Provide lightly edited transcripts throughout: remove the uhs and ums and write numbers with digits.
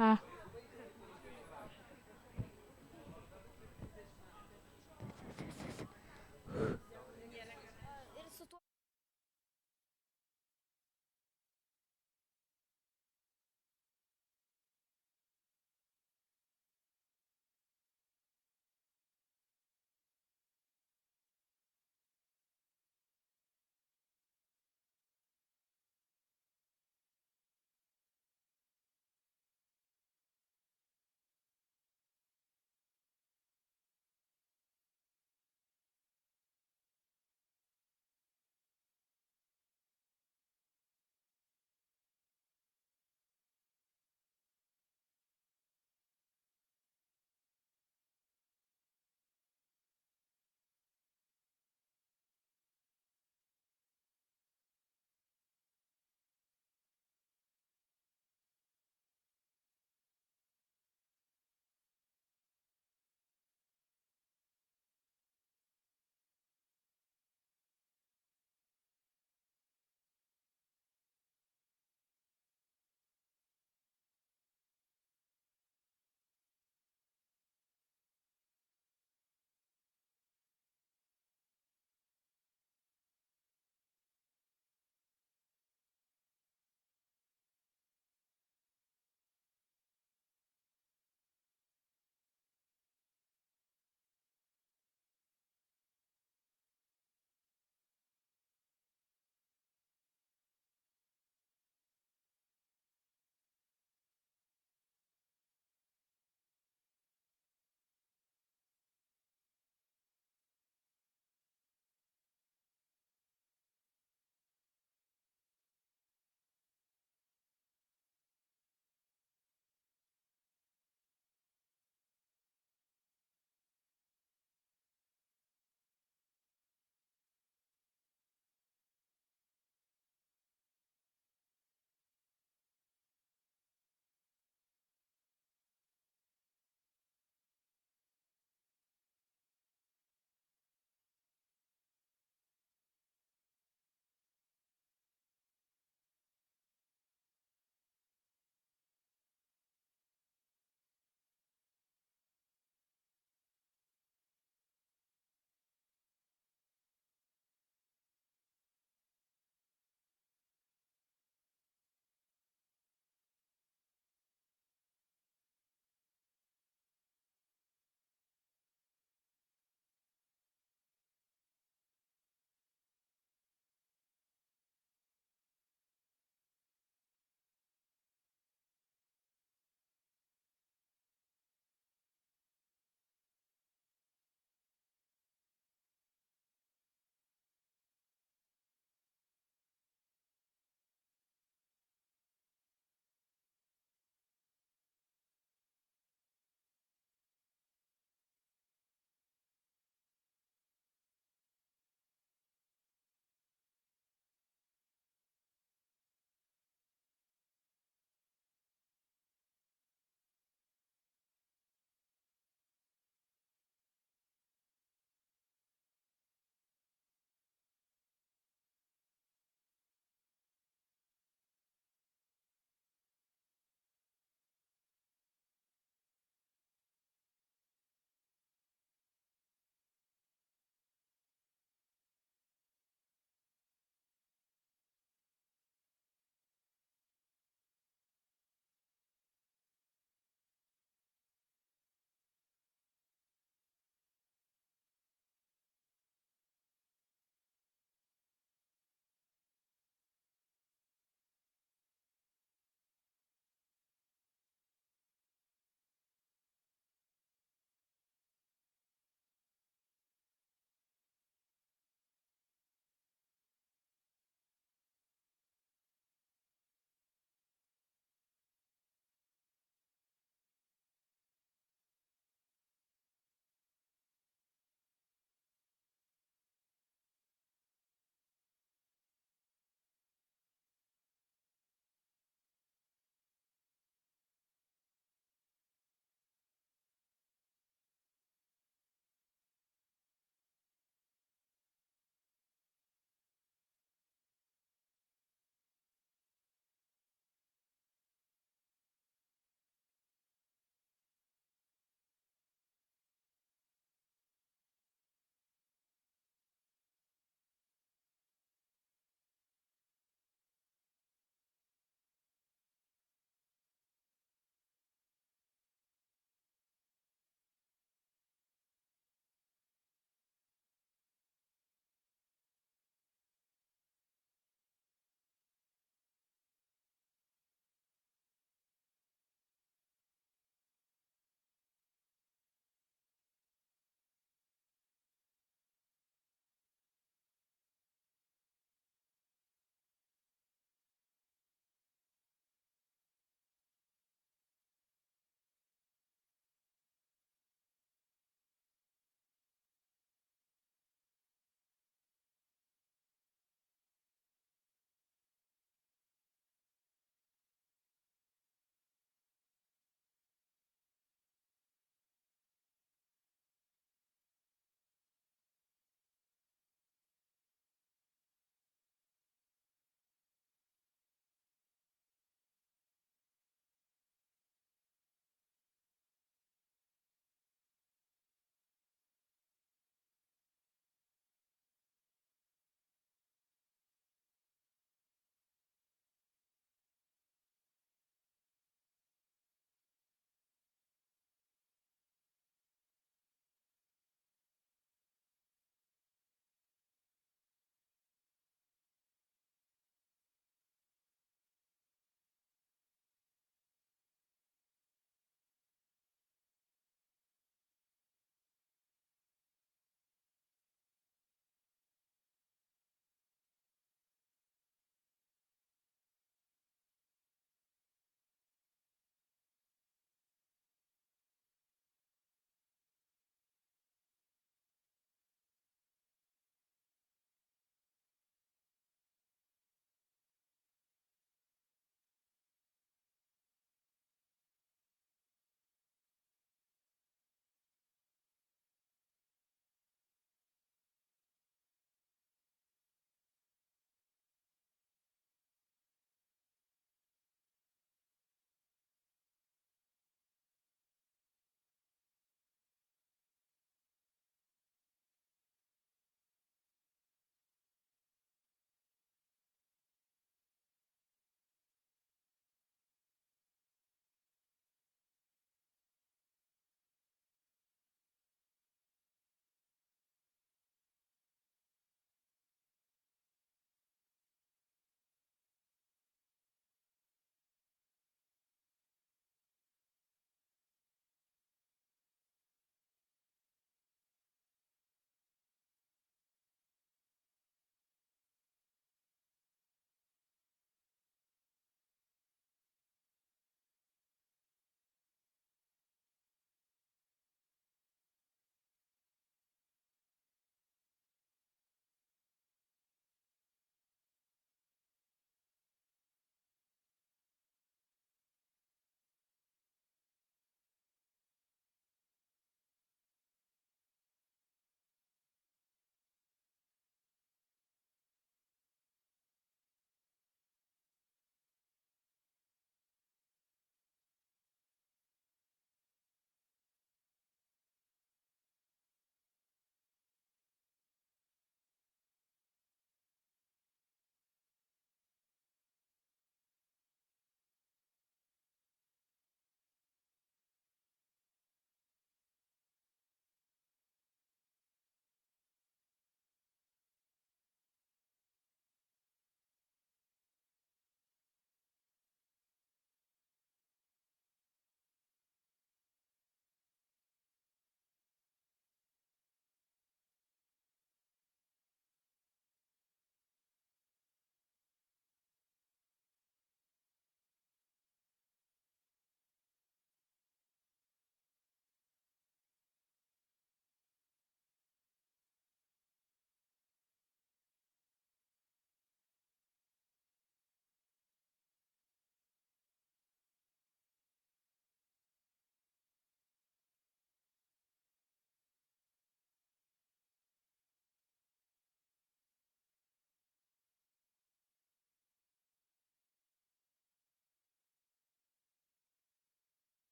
Aha.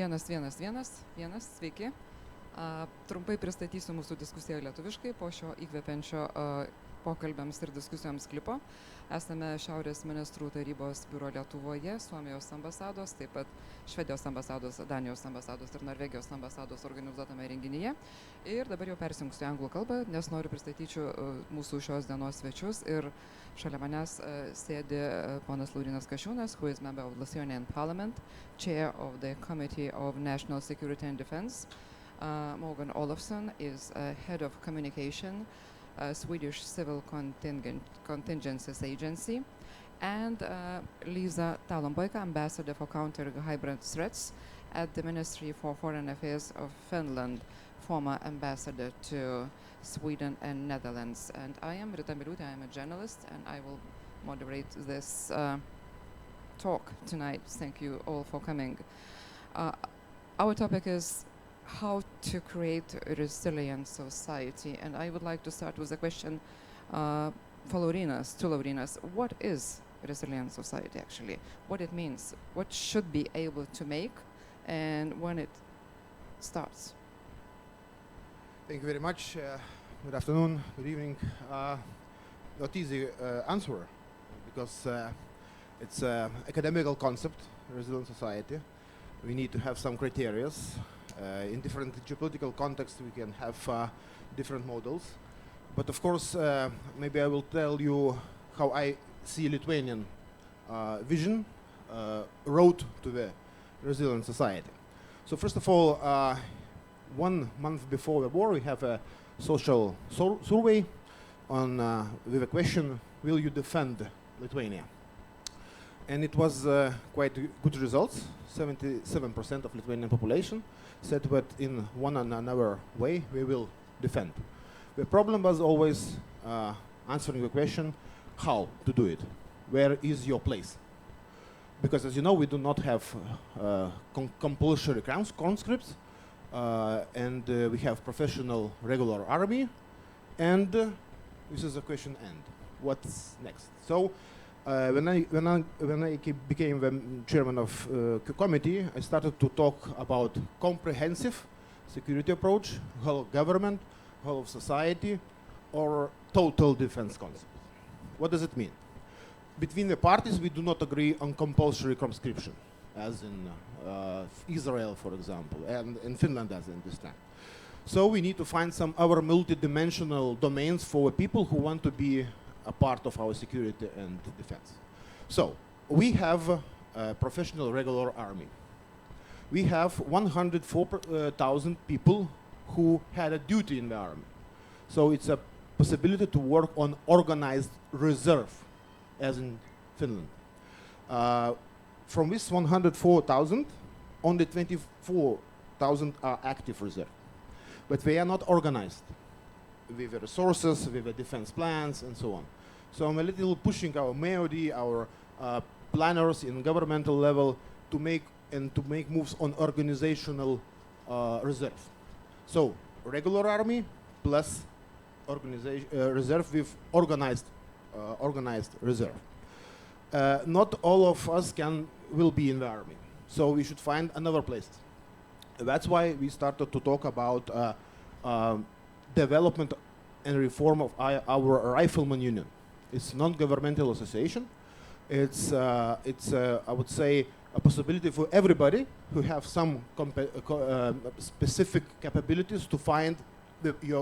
111, sveiki. Trumpai pristatysiu mūsų diskusiją lietuviškai po šio įkvepiančio pokalbiams ir diskusijoms klipo. Esame Šiaurės ministrų tarybos biuro Lietuvoje, Suomijos ambasados, taip pat Švedijos ambasados, Danijos ambasados ir Norvegijos ambasados organizuotame renginyje. Ir dabar jau persijungsiu į anglų kalbą, nes noriu pristatyčiau mūsų šios dienos svečius. Ir šalia manęs sėdi ponas Laurynas Kasčiūnas, who is member of Lithuanian Parliament, chair of the Committee of National Security and Defense. Morgan Olofsson is head of communication, Swedish Civil Contingencies Agency, and Liisa Talonpoika, ambassador for counter-hybrid threats at the Ministry for Foreign Affairs of Finland, former ambassador to Sweden and Netherlands. And I am Rita Miliūtė, I am a journalist, and I will moderate this talk tonight. Thank you all for coming. Our topic is how to create a resilient society, and I would like to start with a question for Laurynas. What is resilient society actually? What it means? What should be able to make, and when it starts? Thank you very much. Good afternoon, good evening. Not easy answer, because it's an academical concept, resilient society. We need to have some criteria. In different geopolitical contexts, we can have different models. But of course, maybe I will tell you how I see Lithuanian vision, road to the resilient society. So first of all, 1 month before the war, we have a social survey on with a question, will you defend Lithuania? And it was quite good results. 77% of Lithuanian population said that in one and another way we will defend. The problem was always answering the question, how to do it? Where is your place? Because as you know, we do not have compulsory conscripts, and we have professional regular army, and this is the question end. What's next? So when I became the chairman of committee, I started to talk about comprehensive security approach, whole government, whole of society, or total defense concept. What does it mean? Between the parties, we do not agree on compulsory conscription, as in Israel, for example, and in Finland, as I understand. So we need to find some other multidimensional domains for people who want to be a part of our security and defense. So we have a professional regular army. We have 104,000 people who had a duty in the army. So it's a possibility to work on organized reserve, as in Finland. From this 104,000, only 24,000 are active reserve. But they are not organized with the resources, with the defense plans, and so on. So I'm a little pushing our MAOD, our planners in governmental level to make moves on organizational reserve. So regular army plus reserve with organized reserve. Not all of us will be in the army, so we should find another place. That's why we started to talk about development and reform of our rifleman union. It's non-governmental association. It's I would say a possibility for everybody who have some specific capabilities to find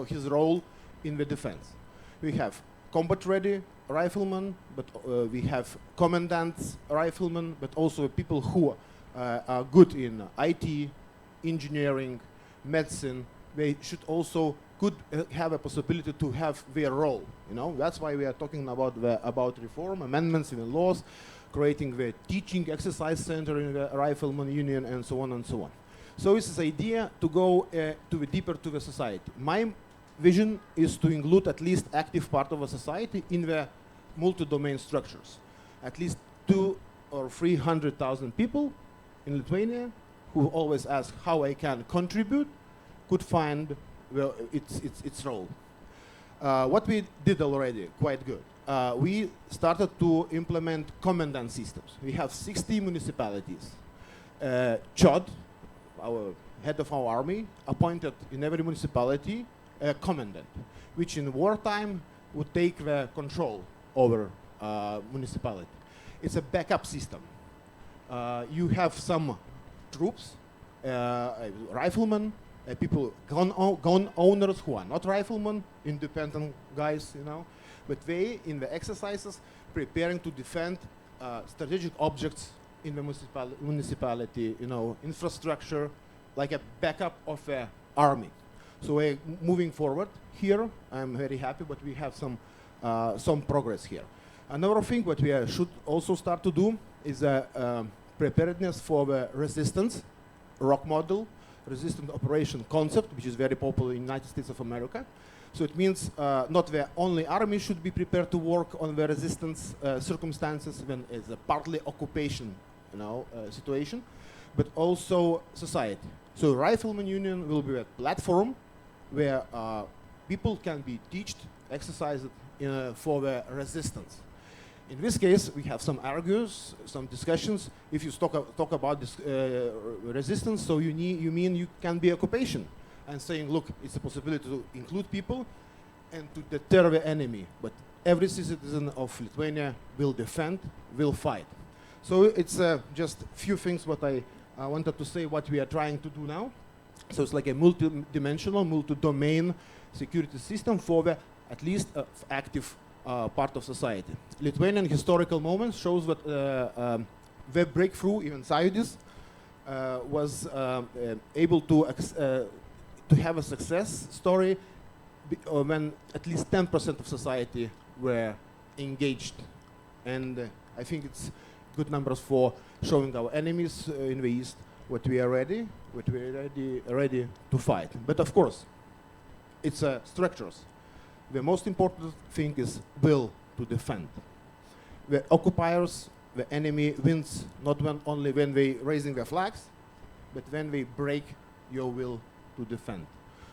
his role in the defense. We have combat-ready riflemen, but we have commandants riflemen, but also people who are good in IT, engineering, medicine. They should also have a possibility to have their role. You know, that's why we are talking about reform, amendments in the laws, creating the teaching exercise center in the rifleman union, and so on and so on. So it's this idea to go deeper to the society. My vision is to include at least active part of a society in the multi-domain structures. At least 200,000 or 300,000 people in Lithuania who always ask how I can contribute could find its role. What we did already, quite good. We started to implement commandant systems. We have 60 municipalities. CHOD, our head of our army, appointed in every municipality a commandant, which in wartime would take the control over municipality. It's a backup system. You have some troops, riflemen, people, gun owners who are not riflemen, independent guys, you know, but they, in the exercises, preparing to defend strategic objects in the municipality, you know, infrastructure, like a backup of the army. So we're moving forward here. I'm very happy, but we have some progress here. Another thing what we should also start to do is preparedness for the resistance ROC model, resistant operation concept, which is very popular in the United States of America. So it means not the only army should be prepared to work on the resistance circumstances when it's a partly occupation, you know, situation, but also society. So Rifleman Union will be a platform where people can be taught, exercised for the resistance. In this case, we have some arguments, some discussions. If you talk about this resistance, so you mean you can be occupation, and saying, look, it's a possibility to include people and to deter the enemy. But every citizen of Lithuania will defend, will fight. So it's just a few things what I wanted to say, what we are trying to do now. So it's like a multi-dimensional, multi-domain security system for the at least active part of society. Lithuanian historical moments shows that the breakthrough, even Sąjūdis, was able to have a success story when at least 10% of society were engaged. And I think it's good numbers for showing our enemies in the East what we are ready to fight. But of course, it's structures. The most important thing is will to defend. The occupiers, the enemy wins not only when they raising their flags, but when they break your will to defend.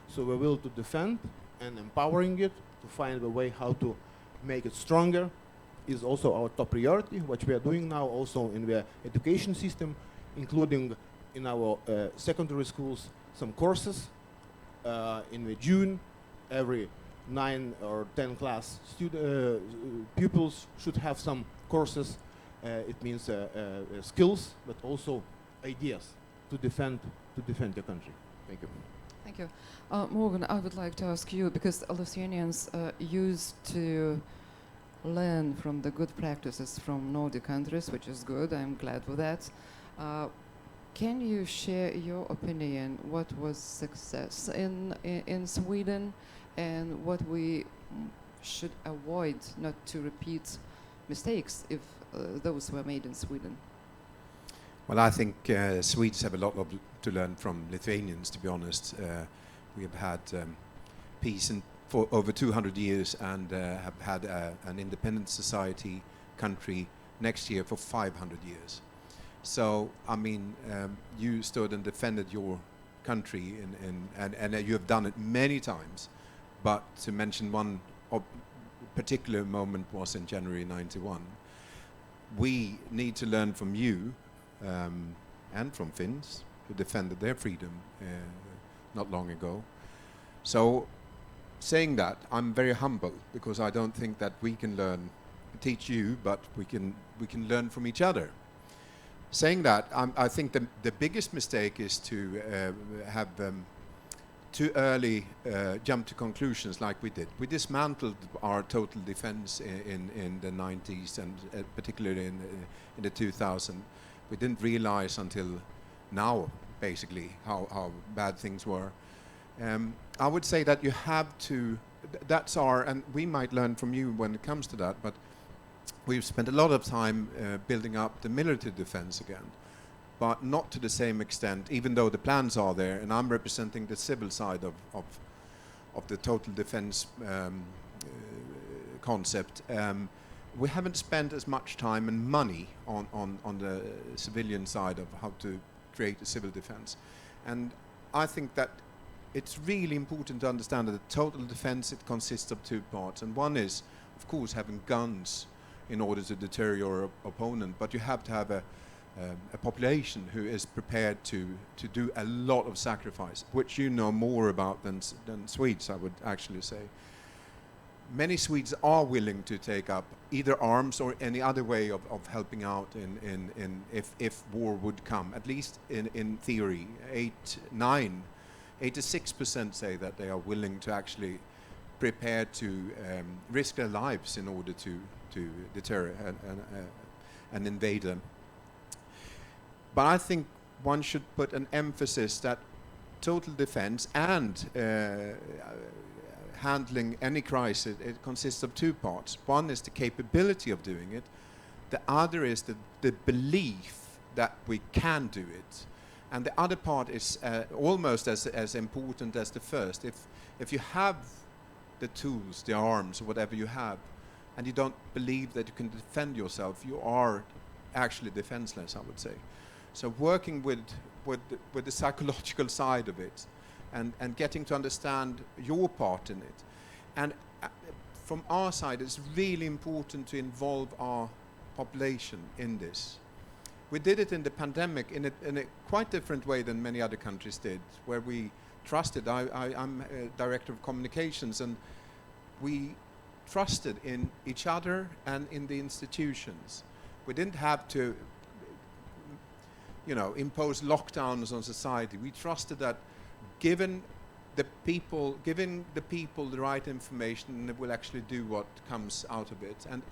So the will to defend and empowering it to find a way how to make it stronger is also our top priority, what we are doing now also in the education system, including in our secondary schools some courses. In the June, every 9 or 10 class pupils should have some courses. It means skills, but also ideas to defend the country. Thank you. Thank you. Morgan, I would like to ask you, because Lithuanians used to learn from the good practices from Nordic countries, which is good, I'm glad with that. Can you share your opinion, what was success in Sweden, and what we should avoid not to repeat mistakes if those were made in Sweden? Well, I think Swedes have a lot to learn from Lithuanians, to be honest. We have had peace for over 200 years and have had an independent society country next year for 500 years. So, I mean, you stood and defended your country and you have done it many times. But to mention one particular moment was in January 91. We need to learn from you and from Finns who defended their freedom not long ago. So, saying that, I'm very humble because I don't think that we can teach you, but we can learn from each other. Saying that, I think the biggest mistake is to have too early jump to conclusions like we did. We dismantled our total defense in the 90s and particularly in the 2000s. We didn't realize until now, basically, how bad things were. I would say that you have to, and we might learn from you when it comes to that, but we've spent a lot of time building up the military defense again, but not to the same extent, even though the plans are there, and I'm representing the civil side of the total defense concept. We haven't spent as much time and money on the civilian side of how to create a civil defense. And I think that it's really important to understand that the total defense, it consists of two parts. And one is, of course, having guns in order to deter your opponent, but you have to have a population who is prepared to do a lot of sacrifice, which you know more about than Swedes, I would actually say. Many Swedes are willing to take up either arms or any other way of helping out in if war would come, at least in theory. 86% say that they are willing to actually prepare to risk their lives in order to deter an invader. But I think one should put an emphasis that total defense and handling any crisis, it consists of two parts. One is the capability of doing it. The other is the belief that we can do it. And the other part is almost as important as the first. If you have the tools, the arms, or whatever you have, and you don't believe that you can defend yourself, you are actually defenseless, I would say. So working with the psychological side of it, and getting to understand your part in it. And from our side, it's really important to involve our population in this. We did it in the pandemic in a quite different way than many other countries did, where we trusted. I'm a director of communications, and we trusted in each other and in the institutions. We didn't have to, impose lockdowns on society. We trusted that giving the people the right information, they will actually do what comes out of it. And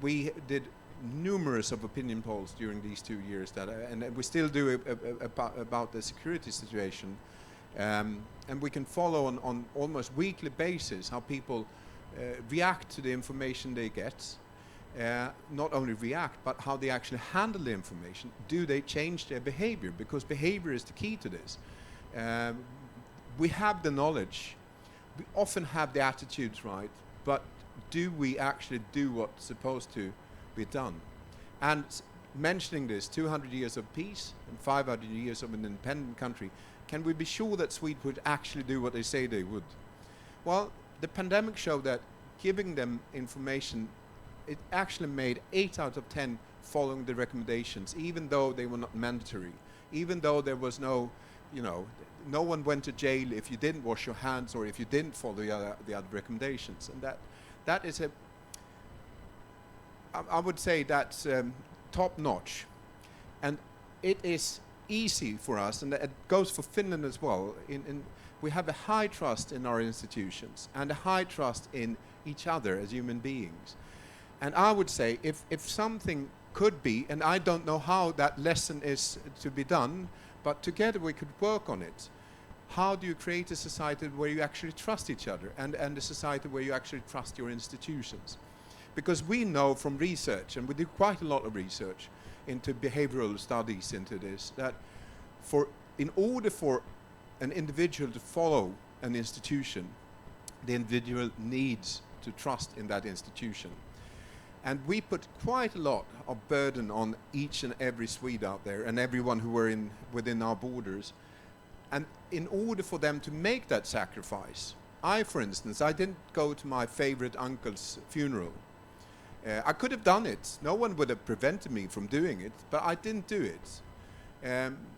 we did numerous of opinion polls during these 2 years and we still do about the security situation. And we can follow on almost weekly basis how people react to the information they get. Not only react, but how they actually handle the information. Do they change their behavior? Because behavior is the key to this. We have the knowledge. We often have the attitudes right, but do we actually do what's supposed to be done? And mentioning this, 200 years of peace and 500 years of an independent country, can we be sure that Sweden would actually do what they say they would? Well, the pandemic showed that giving them information, it actually made 8 out of 10 following the recommendations, even though they were not mandatory, even though there was no one went to jail if you didn't wash your hands or if you didn't follow the other recommendations. And that is I would say that's top notch. And it is easy for us, and it goes for Finland as well. We have a high trust in our institutions and a high trust in each other as human beings. And I would say if something could be, and I don't know how that lesson is to be done, but together we could work on it. How do you create a society where you actually trust each other and a society where you actually trust your institutions? Because we know from research, and we do quite a lot of research into behavioral studies into this, that in order for an individual to follow an institution, the individual needs to trust in that institution. And we put quite a lot of burden on each and every Swede out there and everyone who were within our borders. And in order for them to make that sacrifice, for instance, I didn't go to my favorite uncle's funeral. I could have done it. No one would have prevented me from doing it, but I didn't do it.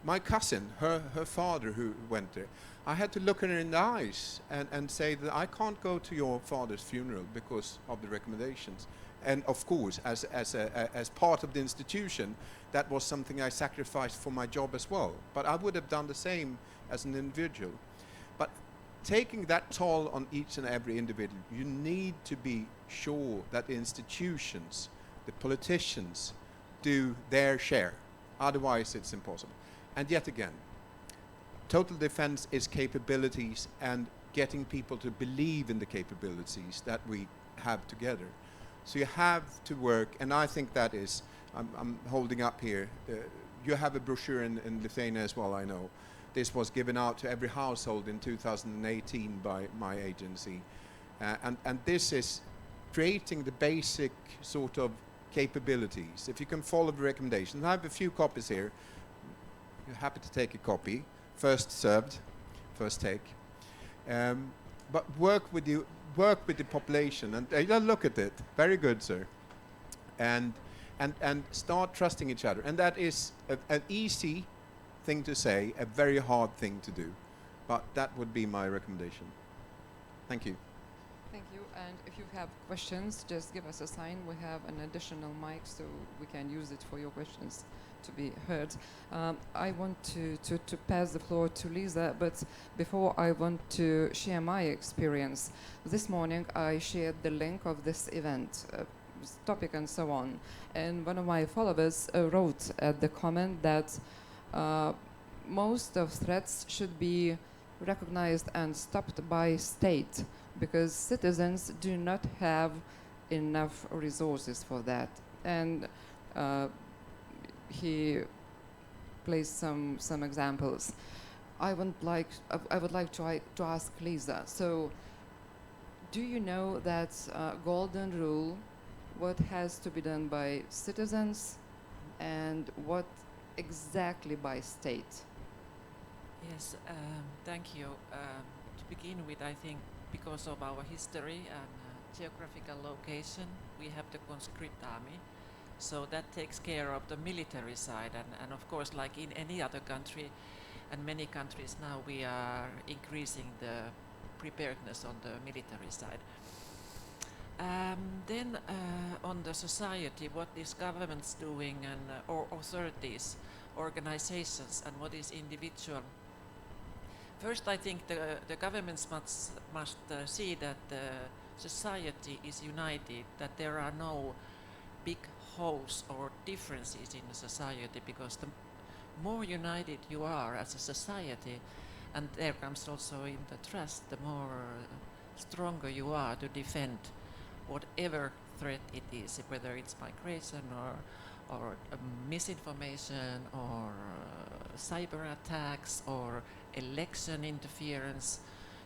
My cousin, her father who went there, I had to look her in the eyes and say that I can't go to your father's funeral because of the recommendations. And of course, as part of the institution, that was something I sacrificed for my job as well. But I would have done the same as an individual. But taking that toll on each and every individual, you need to be sure that the institutions, the politicians, do their share. Otherwise, it's impossible. And yet again, total defense is capabilities and getting people to believe in the capabilities that we have together. So you have to work, and I think that is, I'm holding up here, you have a brochure in Lithuania as well, I know. This was given out to every household in 2018 by my agency. And this is creating the basic sort of capabilities. If you can follow the recommendations, I have a few copies here. You're happy to take a copy. First served, first take. But work with the population and look at it. Very good, sir. And and start trusting each other. And that is an easy thing to say, a very hard thing to do. But that would be my recommendation. Thank you. Thank you. And if you have questions, just give us a sign. We have an additional mic, so we can use it for your questions to be heard. I want to pass the floor to Lisa, but before I want to share my experience. This morning I shared the link of this event, topic and so on. And one of my followers wrote at the comment that most of threats should be recognized and stopped by state, because citizens do not have enough resources for that. And he placed some examples. I would like to ask Lisa. So, do you know that golden rule? What has to be done by citizens, and what exactly by state? Yes, thank you. To begin with, I think because of our history and geographical location, we have the conscript army. So that takes care of the military side, and of course, like in any other country, and many countries now, we are increasing the preparedness on the military side. Then on the society, what is governments doing, and or authorities, organizations, and what is individual. First, I think the governments must see that the society is united, that there are no big holes or differences in the society, because the more united you are as a society, and there comes also in the trust, the more stronger you are to defend whatever threat it is, whether it's migration or misinformation or cyber attacks or election interference.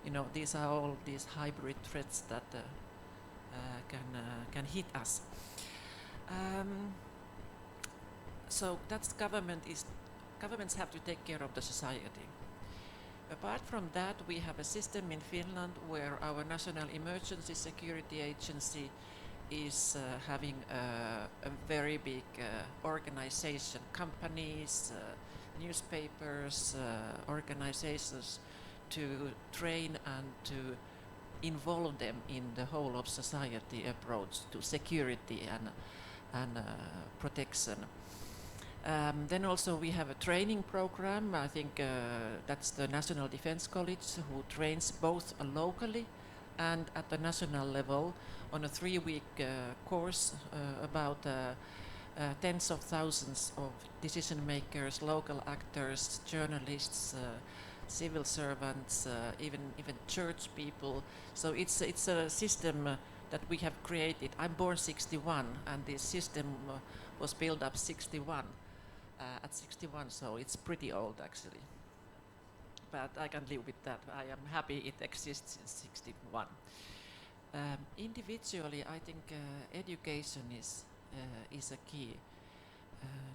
You know, these are all these hybrid threats that can hit us. So that's governments have to take care of the society. Apart from that, we have a system in Finland where our National Emergency Security Agency is having a very big organization, companies, newspapers, organizations, to train and to involve them in the whole of society approach to security and protection. Then also we have a training program. I think that's the National Defense College, who trains both locally and at the national level on a 3-week course about tens of thousands of decision makers, local actors, journalists, civil servants, even church people. So it's a system that we have created. I'm born 61, and this system was built up 61. At 61, so it's pretty old actually. But I can live with that. I am happy it exists since 61. Individually, I think education is a key.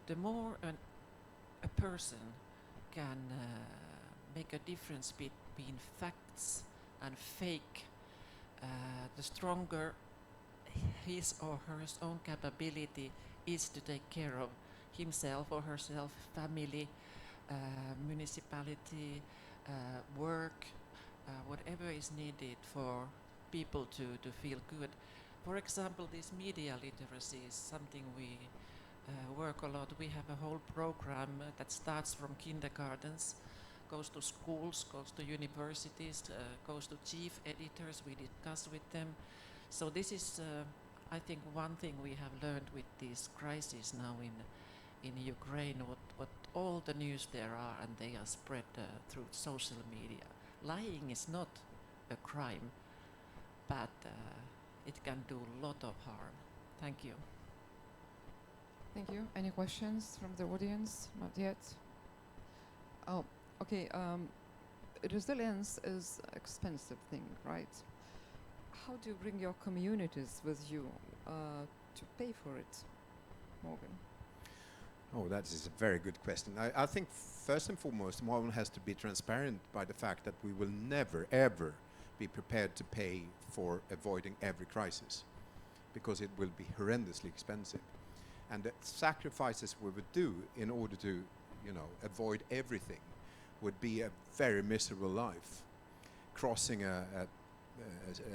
The more a person can make a difference between facts and fake, the stronger his or her own capability is to take care of himself or herself, family, municipality, work, whatever is needed for people to feel good. For example, this media literacy is something we work a lot. We have a whole program that starts from kindergartens, goes to schools, goes to universities, goes to chief editors. We discuss with them. So this is, I think, one thing we have learned with this crisis now in Ukraine, what all the news there are, and they are spread through social media. Lying is not a crime, but it can do a lot of harm. Thank you. Thank you. Any questions from the audience? Not yet. Oh, okay. Resilience is an expensive thing, right? How do you bring your communities with you to pay for it, Morgan? Oh, that is a very good question. I think first and foremost, one has to be transparent by the fact that we will never, ever be prepared to pay for avoiding every crisis, because it will be horrendously expensive. And the sacrifices we would do in order to, you know, avoid everything would be a very miserable life. Crossing a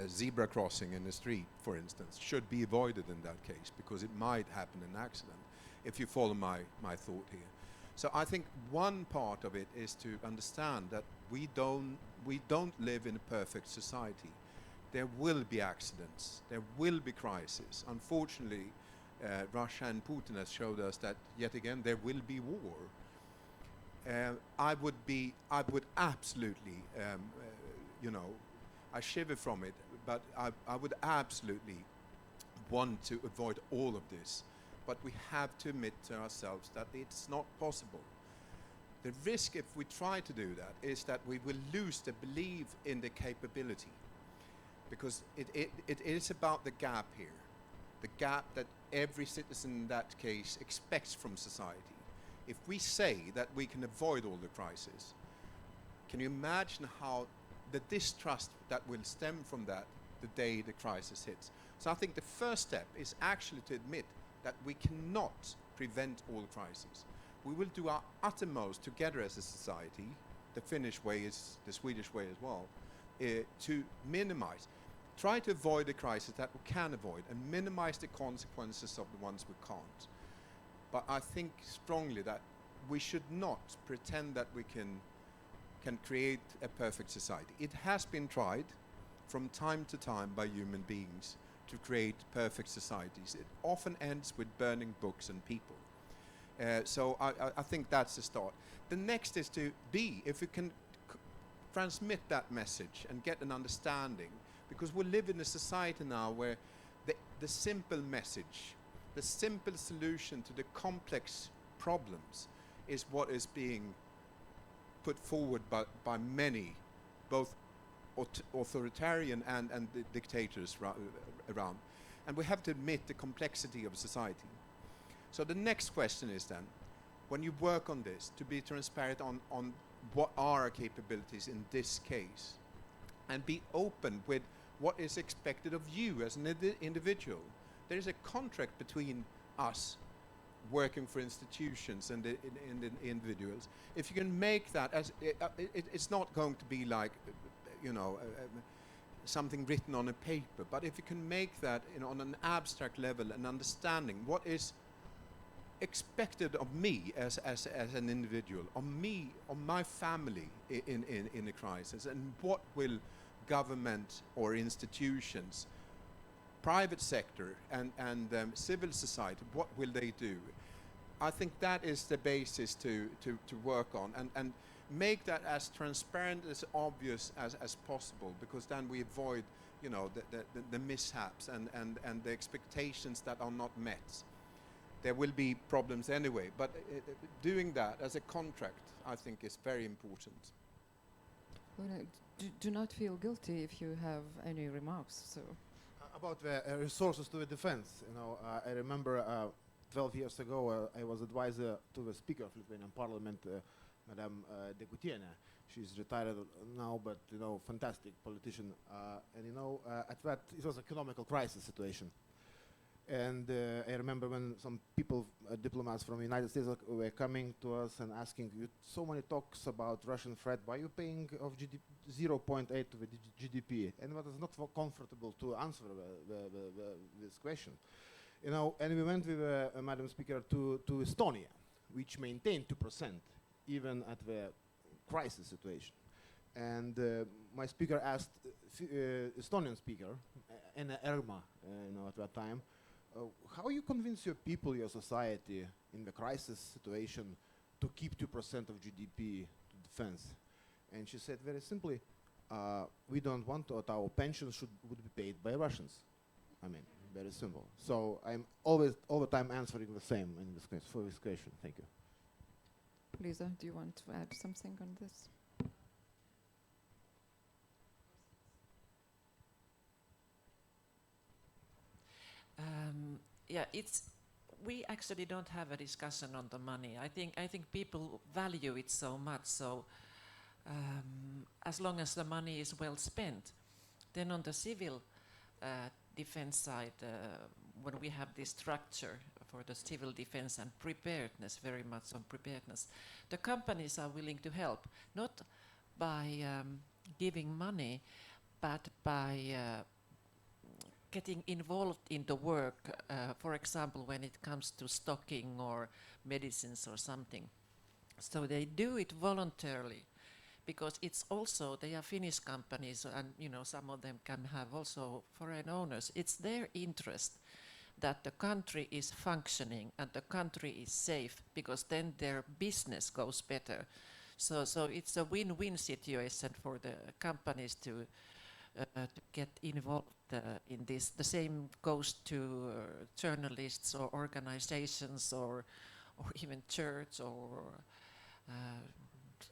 zebra crossing in the street, for instance, should be avoided in that case because it might happen an accident, if you follow my thought here. So I think one part of it is to understand that we don't live in a perfect society. There will be accidents, there will be crises. Unfortunately, Russia and Putin has showed us that yet again there will be war. I would absolutely, you know, I shiver from it, but I would absolutely want to avoid all of this. But we have to admit to ourselves that it's not possible. The risk if we try to do that is that we will lose the belief in the capability. Because it is about the gap here. The gap that every citizen in that case expects from society. If we say that we can avoid all the crises, can you imagine how the distrust that will stem from that the day the crisis hits? So I think the first step is actually to admit that we cannot prevent all crises. We will do our uttermost together as a society, the Finnish way is the Swedish way as well, to minimize, try to avoid the crisis that we can avoid and minimize the consequences of the ones we can't. But I think strongly that we should not pretend that we can create a perfect society. It has been tried from time to time by human beings to create perfect societies. It often ends with burning books and people. So I think that's the start. The next is to be, if we can transmit that message and get an understanding, because we live in a society now where the simple message, the simple solution to the complex problems is what is being put forward by many, both authoritarian and the dictators around. And we have to admit the complexity of society. So the next question is then, when you work on this, to be transparent on what are our capabilities in this case, and be open with what is expected of you as an individual. There is a contract between us working for institutions and the individuals. If you can make that as it's not going to be like, you know, something written on a paper, but if you can make that, you know, on an abstract level, an understanding what is expected of me as an individual, of me, of my family in a crisis, and what will government or institutions, private sector and civil society, what will they do? I think that is the basis to work on and make that as transparent, as obvious as possible, because then we avoid, you know, the mishaps and the expectations that are not met. There will be problems anyway, but doing that as a contract, I think, is very important. Do not feel guilty if you have any remarks. So, about the resources to the defense, you know, I remember 12 years ago I was advisor to the Speaker of Lithuanian Parliament, Madame Dekutienė. She's retired now, but, you know, fantastic politician. And, you know, at that, it was an economical crisis situation. And I remember when some people, diplomats from the United States were coming to us and asking, you so many talks about Russian threat, why are you paying of 0.8 to the GDP? And it was not comfortable to answer this question. You know, and we went with Madam Speaker to Estonia, which maintained 2% even at the crisis situation. And my speaker asked Estonian speaker, Ene Erma, you know, at that time, how you convince your people, your society, in the crisis situation to keep 2% of GDP to defense? And she said very simply, we don't want that our pensions would be paid by Russians. I mean, very simple. So I'm all the time answering the same in this case, for this question. Thank you. Lisa, do you want to add something on this? Yeah, we actually don't have a discussion on the money. I think people value it so much. So as long as the money is well spent, then on the civil defense side, when we have this structure for the civil defense and preparedness, very much on preparedness. The companies are willing to help, not by giving money, but by getting involved in the work, for example, when it comes to stocking or medicines or something. So they do it voluntarily, because it's also, they are Finnish companies, and you know, some of them can have also foreign owners. It's their interest that the country is functioning and the country is safe, because then their business goes better. So it's a win-win situation for the companies to get involved in this. The same goes to journalists or organizations or even church or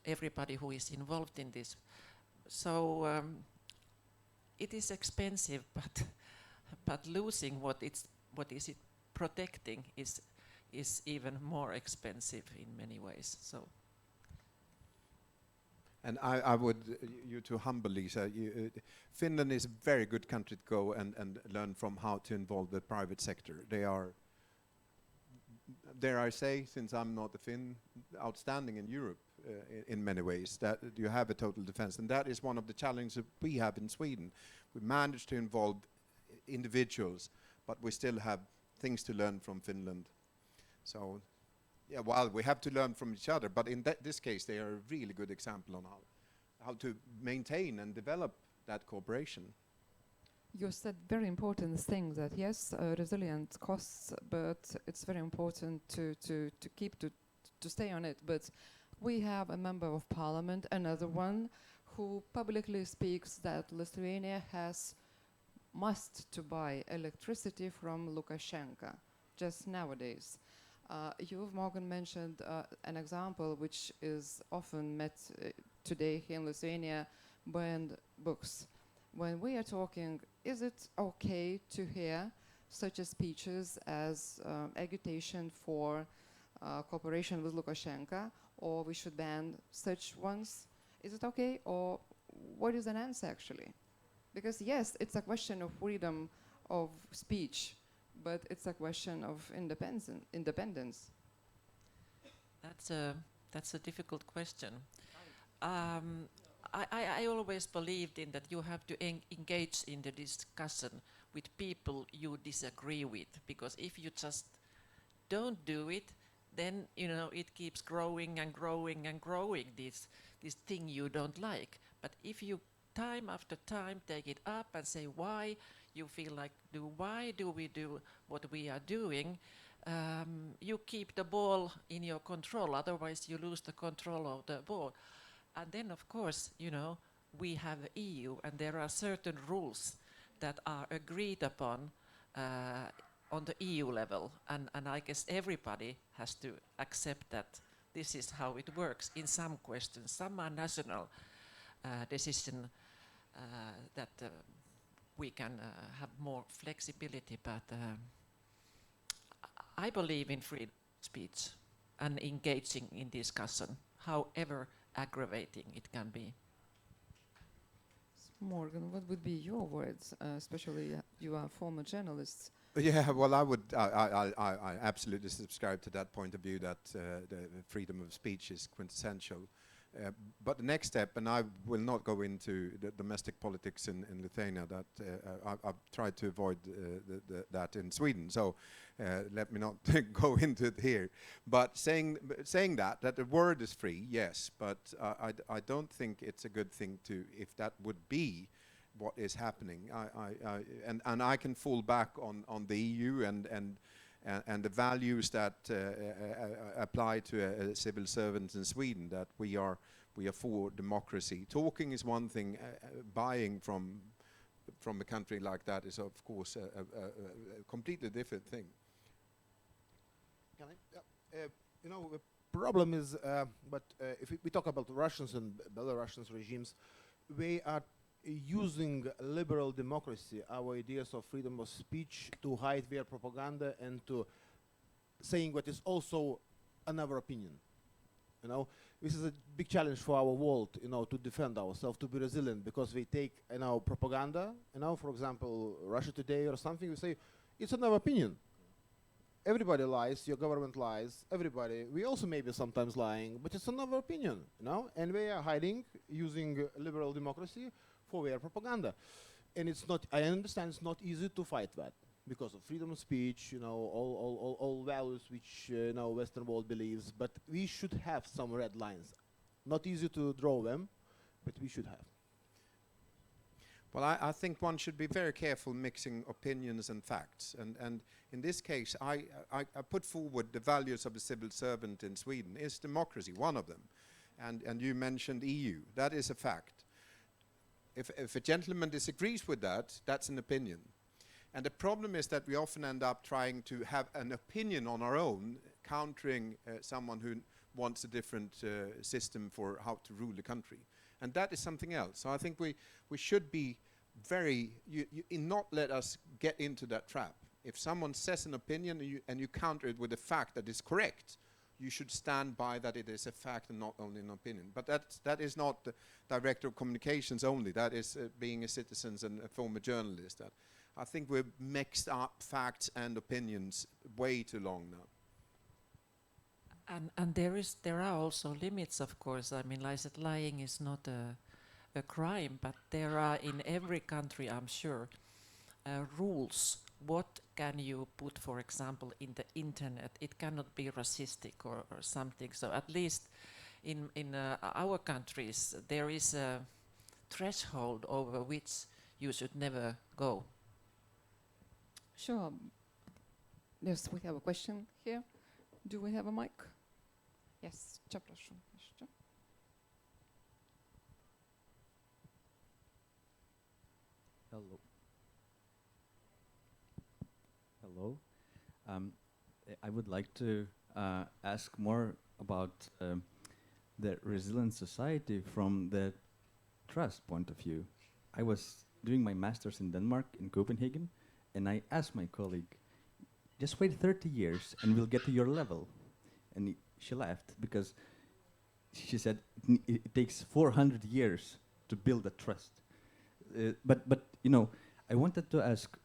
everybody who is involved in this. So it is expensive, but losing what is it protecting is even more expensive in many ways. So. And I would, you to humbly say, Finland is a very good country to go and learn from how to involve the private sector. They are, dare I say, since I'm not a Finn, outstanding in Europe in many ways, that you have a total defense. And that is one of the challenges that we have in Sweden. We managed to involve individuals, but we still have things to learn from Finland. So. Yeah, well, we have to learn from each other, but in this case, they are a really good example on how to maintain and develop that cooperation. You said very important thing that yes, resilient costs, but it's very important to stay on it. But we have a member of parliament, another one, who publicly speaks that Lithuania must to buy electricity from Lukashenko just nowadays. You've, Morgan, mentioned an example which is often met today here in Lithuania, banned books. When we are talking, is it okay to hear such as speeches as agitation for cooperation with Lukashenko, or we should ban such ones? Is it okay, or what is an answer actually? Because yes, it's a question of freedom of speech, but it's a question of independence. That's a difficult question. I always believed in that you have to engage in the discussion with people you disagree with, because if you just don't do it, then you know it keeps growing and growing and growing, this thing you don't like. But if you time after time take it up and say why you feel like why do we do what we are doing, you keep the ball in your control, otherwise you lose the control of the ball. And then of course, you know, we have the EU and there are certain rules that are agreed upon on the EU level, and I guess everybody has to accept that this is how it works in some questions. Some are national decision that we can have more flexibility, but I believe in free speech and engaging in discussion, however aggravating it can be. Morgan, what would be your words, especially you are a former journalist? Yeah, well, I absolutely subscribe to that point of view that the freedom of speech is quintessential. But the next step, and I will not go into the domestic politics in Lithuania, that I've tried to avoid that in Sweden, so let me not go into it here. But saying that the word is free, yes, but I don't think it's a good thing to, if that would be what is happening. And I can fall back on the EU and the values that apply to civil servants in Sweden, that we are for democracy. Talking is one thing, buying from a country like that is of course a completely different thing. Can I? You know, the problem is, if we talk about the Russians and Belarusian regimes, we are using liberal democracy, our ideas of freedom of speech, to hide their propaganda and to saying what is also another opinion. You know, this is a big challenge for our world, you know, to defend ourselves, to be resilient, because we take, you know, propaganda, you know, for example, Russia Today or something, we say, it's another opinion. everybody lies, your government lies, everybody. We also may be sometimes lying, but it's another opinion, you know? And we are hiding, using liberal democracy for their propaganda. And it's not, I understand it's not easy to fight that because of freedom of speech, you know, all values which, you know, Western world believes, but we should have some red lines. Not easy to draw them, but we should have. Well, I think one should be very careful mixing opinions and facts. And in this case, I put forward the values of the civil servant in Sweden. Is democracy one of them? And you mentioned EU. That is a fact. If a gentleman disagrees with that, that's an opinion. And the problem is that we often end up trying to have an opinion on our own, countering someone who wants a different system for how to rule the country. And that is something else. So I think we should be very, not let us get into that trap. If someone says an opinion and you counter it with a fact that is correct, you should stand by that it is a fact and not only an opinion. But that is not the director of communications only. That is being a citizen and a former journalist. That I think we've mixed up facts and opinions way too long now. And there are also limits, of course. I mean, lying is not a crime, but there are in every country, I'm sure, rules. What can you put, for example, in the internet? It cannot be racistic or something. So at least in our countries, there is a threshold over which you should never go. Sure. Yes, we have a question here. Do we have a mic? Yes, przepraszam jeszcze. Hello. Hello. I would like to ask more about the resilient society from the trust point of view. I was doing my master's in Denmark, in Copenhagen, and I asked my colleague, just wait 30 years and we'll get to your level. And she laughed because she said it takes 400 years to build a trust. But you know, I wanted to ask,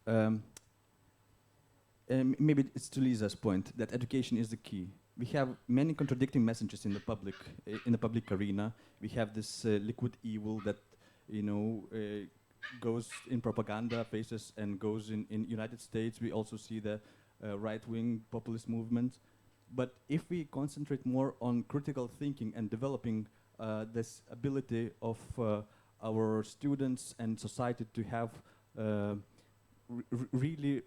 maybe it's to Lisa's point, that education is the key. We have many contradicting messages in the public arena. We have this liquid evil that, you know, goes in propaganda phases and goes in United States. We also see the right-wing populist movement. But if we concentrate more on critical thinking and developing this ability of our students and society to have really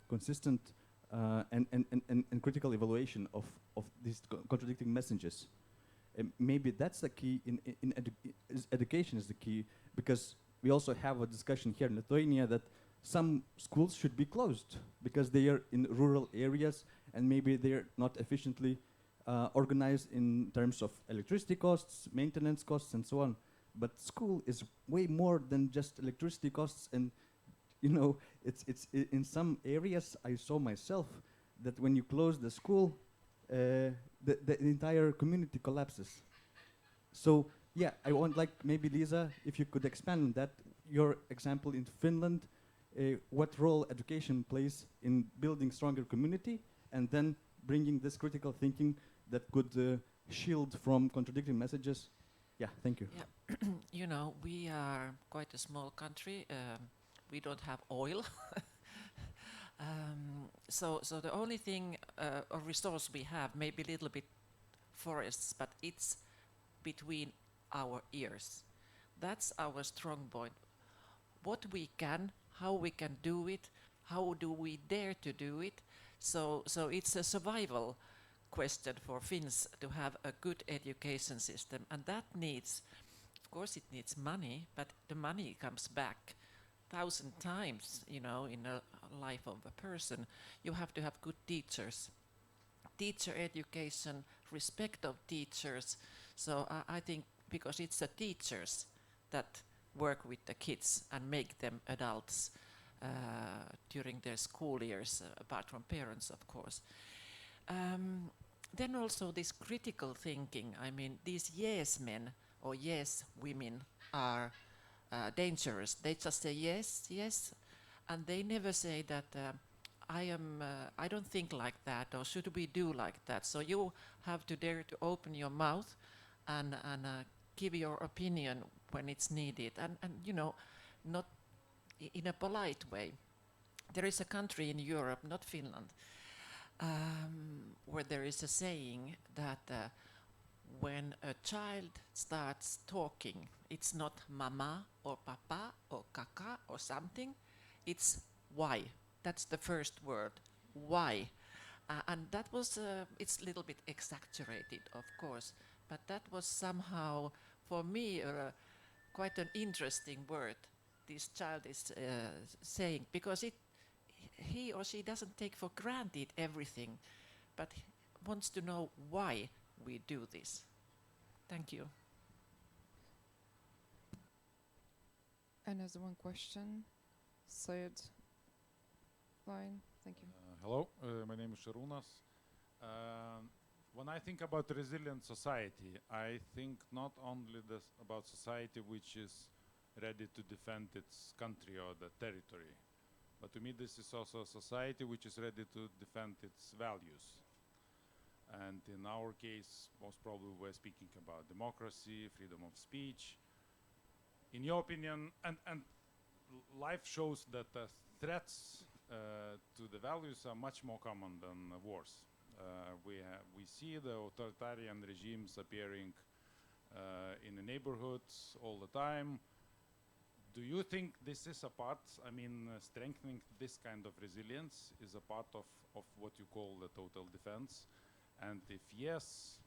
consistent and critical evaluation of these contradicting messages, maybe that's the key. Education is the key, because we also have a discussion here in Lithuania that some schools should be closed because they are in rural areas and maybe they're not efficiently organized in terms of electricity costs, maintenance costs, and so on. But school is way more than just electricity costs, and you know, it's in some areas I saw myself that when you close the school, the entire community collapses. So yeah, I want, like, maybe Lisa, if you could expand on that, your example in Finland, what role education plays in building stronger community and then bringing this critical thinking that could shield from contradicting messages. Yeah, thank you. Yeah. You know, we are quite a small country. We don't have oil. So the only thing or resource we have, maybe a little bit forests, but it's between our ears. That's our strong point. What we can, how we can do it, how do we dare to do it. So it's a survival question for Finns to have a good education system, and that needs, of course it needs money, but the money comes back 1,000 times, you know, in a life of a person. You have to have good teachers, teacher education, respect of teachers. So I think because it's the teachers that work with the kids and make them adults during their school years, apart from parents, of course. Then also this critical thinking. I mean, these yes men or yes women are dangerous. They just say yes, yes, and they never say that I don't think like that, or should we do like that? So you have to dare to open your mouth and give your opinion when it's needed, and you know, not in a polite way. There is a country in Europe, not Finland, where there is a saying that when a child starts talking, it's not mama or papa or kaka or something, it's why. That's the first word, why. And that was, it's a little bit exaggerated, of course, but that was somehow, for me, quite an interesting word this child is saying, because he or she doesn't take for granted everything, but wants to know why we do this. Thank you. And there's one question. Sayed line. Thank you. Hello, my name is Sharunas. When I think about resilient society, I think not only about society which is ready to defend its country or the territory, but to me this is also a society which is ready to defend its values. And in our case, most probably we're speaking about democracy, freedom of speech. In your opinion, and life shows that threats to the values are much more common than wars. We see the authoritarian regimes appearing in the neighborhoods all the time. Do you think this is a part, I mean, strengthening this kind of resilience is a part of what you call the total defense? And if yes,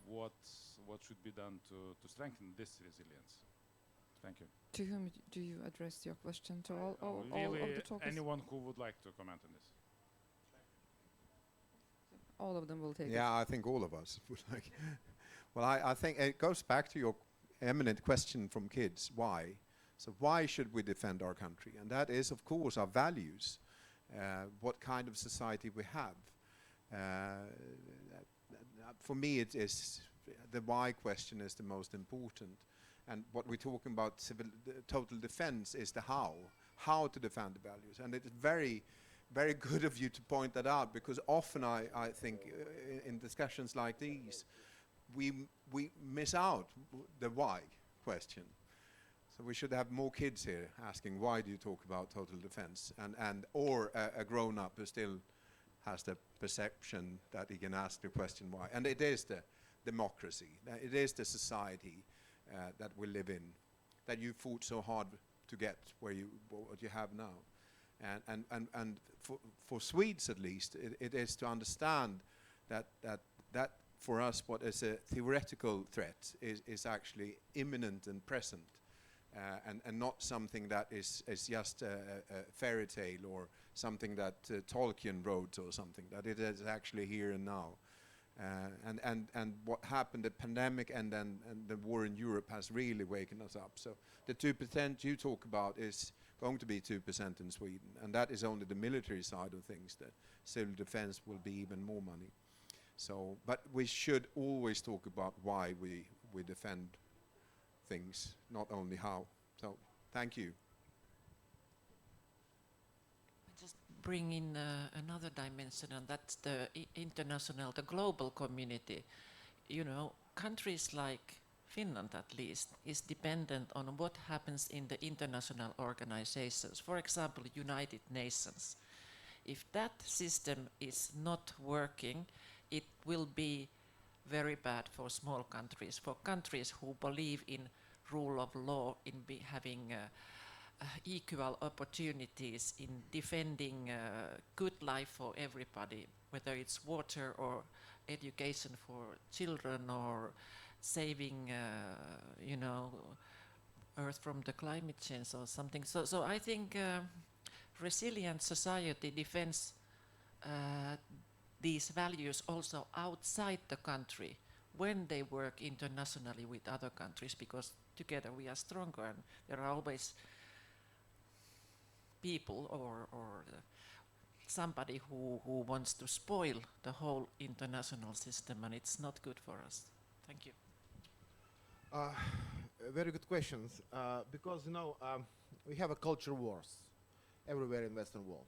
what should be done to strengthen this resilience? Thank you. To whom do you address your question? To all Really, of the talkers? anyone who would like to comment on this. All of them will take it. Yeah, I think all of us would like. Well, I think it goes back to your eminent question from kids, why? So why should we defend our country? And that is, of course, our values, what kind of society we have. For me, it is the why question is the most important. And what we're talking about total defense is the how to defend the values. And it is very, very good of you to point that out, because often I think in discussions like these, we miss out the why question. So we should have more kids here asking, why do you talk about total defense? Or a grown-up who still has the perception that he can ask the question why. And it is the democracy, it is the society that we live in, that you fought so hard to get what you have now. And for Swedes at least, it is to understand that for us what is a theoretical threat is actually imminent and present, and not something that is just a fairy tale or something that Tolkien wrote or something, that it is actually here and now. And what happened, the pandemic and the war in Europe has really waken us up. So the 2% you talk about is going to be 2% in Sweden, and that is only the military side of things. The civil defense will be even more money. So, but we should always talk about why we defend things, not only how. So, thank you. Just bring in another dimension, and that's the the global community. You know, countries like Finland, at least, is dependent on what happens in the international organizations. For example, United Nations. If that system is not working, it will be very bad for small countries, for countries who believe in rule of law, in having equal opportunities, in defending good life for everybody, whether it's water or education for children or saving, Earth from the climate change or something. So I think resilient society defends these values also outside the country when they work internationally with other countries, because together we are stronger, and there are always people or somebody who wants to spoil the whole international system, and it's not good for us. Thank you. Very good questions, because we have a culture wars everywhere in Western world.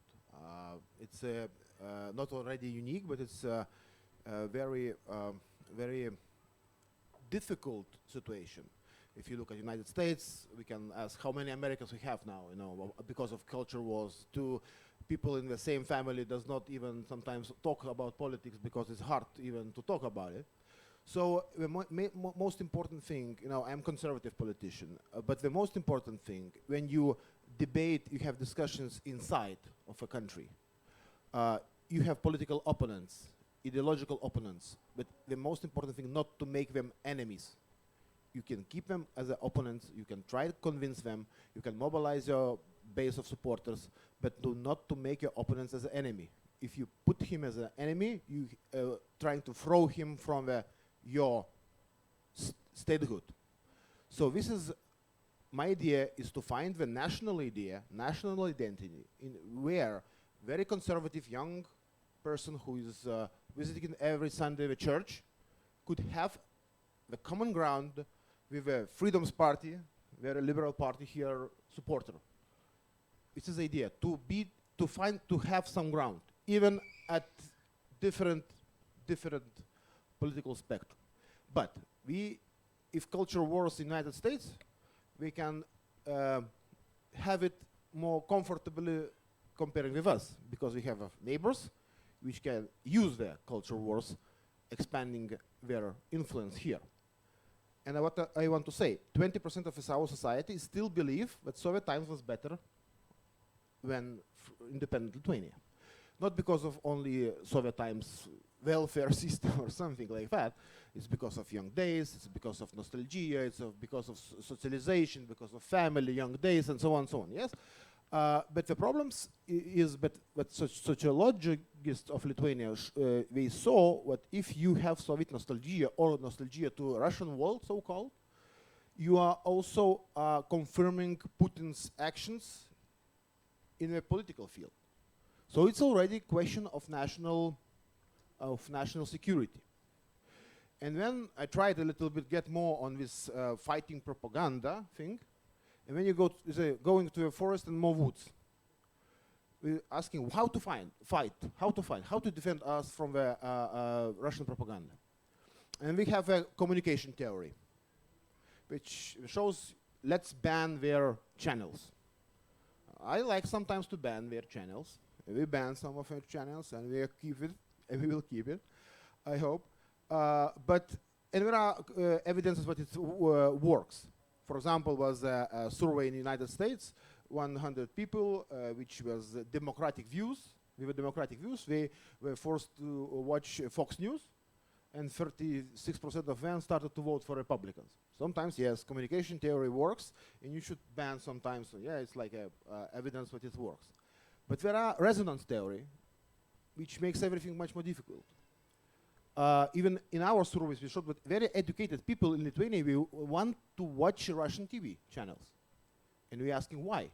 it's not already unique, but it's a very difficult situation. If you look at United States, we can ask how many Americans we have now, because of culture wars. Two people in the same family does not even sometimes talk about politics because it's hard even to talk about it. So the most important thing, I'm conservative politician, but the most important thing, when you debate, you have discussions inside of a country, you have political opponents, ideological opponents, but the most important thing, not to make them enemies. You can keep them as opponents, you can try to convince them, you can mobilize your base of supporters, but not to make your opponents as an enemy. If you put him as an enemy, you trying to throw him from your statehood. So this is, my idea is to find the national idea, national identity, in where very conservative young person who is visiting every Sunday the church could have the common ground with a Freedoms Party, very liberal party here, supporter. This is the idea, to have some ground, even at different political spectrum. But if culture wars in the United States, we can have it more comfortably comparing with us, because we have neighbors which can use their culture wars, expanding their influence here. And what I want to say, 20% of our society still believe that Soviet times was better than independent Lithuania. Not because of only Soviet times welfare system or something like that. It's because of young days, it's because of nostalgia, it's because of socialization, because of family, young days, and so on, yes? But the problems is that sociologists of Lithuania, they saw that if you have Soviet nostalgia or nostalgia to Russian world, so-called, you are also confirming Putin's actions in the political field. So it's already a question of national security. And then I tried a little bit get more on this fighting propaganda thing. And when you going to a forest and more woods, we're asking how to how to defend us from the Russian propaganda. And we have a communication theory, which shows let's ban their channels. I like sometimes to ban their channels. We ban some of their channels, and we keep it, and we will keep it, I hope. And there are evidences that it works. For example, was a survey in the United States, 100 people, which was democratic views. With democratic views, they were forced to watch Fox News, and 36% of them started to vote for Republicans. Sometimes, yes, communication theory works, and you should ban sometimes. So yeah, it's like evidence that it works. But there are resonance theory, which makes everything much more difficult. Even in our surveys, we showed that very educated people in Lithuania will want to watch Russian TV channels. And we're asking why.